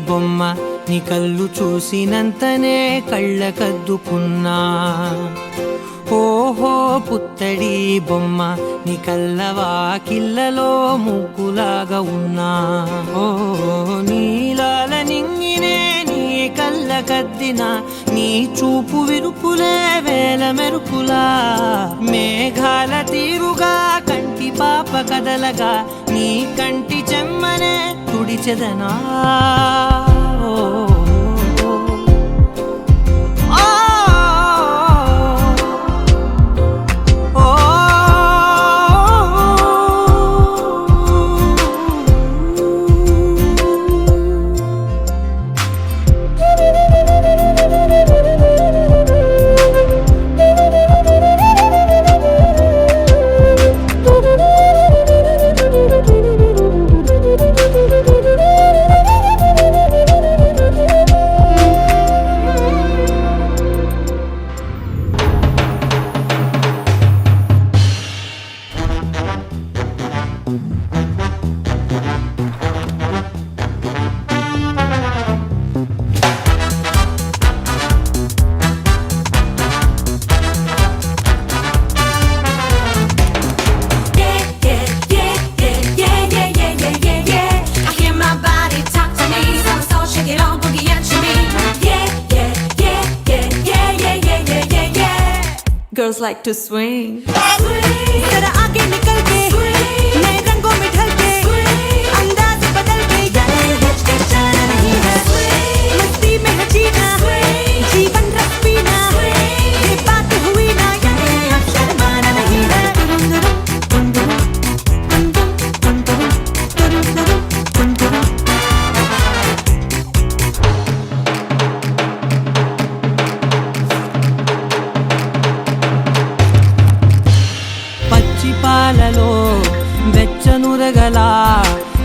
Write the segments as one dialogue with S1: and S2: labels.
S1: బొమ్మ నీ కళ్ళు చూసినంతనే కళ్ళకద్దుకున్నా ఓహో పుత్తడి బొమ్మ నీ కళ్ళవాకిళ్ళలో ముగ్గులాగా ఉన్నా ఓ నీలాల నింగినే నీ కళ్ళకద్దిన నీ చూపు విరుపులే వేల మెరుపులా మేఘాల తీరుగా కంటి పాప కదలగా నీ కంటి చెమ్మనే తుడిచెదనా
S2: Girls like to swing.
S3: जरा आगे निकल के नए रंगों में ढल के अंदाज बदल के हिचकिचाना नहीं है मस्ती में है जीना जीवन रस पीना ये बात हुई ना अब शर्माना नहीं है
S1: పాలలో వెచ్చనురగలా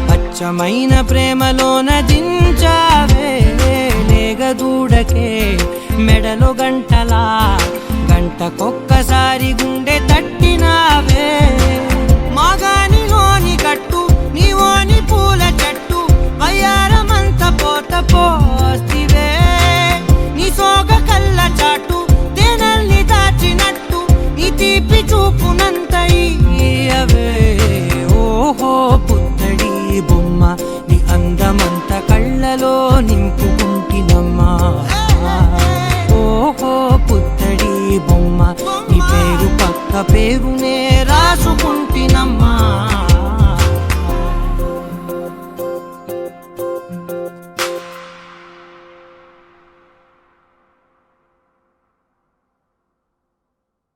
S1: పచ్చమైన ప్రేమలోన దించావే లేగదూడకే మెడలో గంటలా గంటకొక్కసారి గుండె తట్టినావే మాగానిలోని కట్టు నీవోని పూల చెట్టు వయ్యారమంత పోత పోస్తివే నీ సోగ కళ్ళ చాటు తేనల్ని దాచినట్టు నీ తీపి చూపునంత ఓహో పుత్తడి బొమ్మ నీ అందమంత కళ్ళలో నింపుకుంటినమ్మా ఓహో పుత్తడి బొమ్మ నీ పేరు పక్క పేరు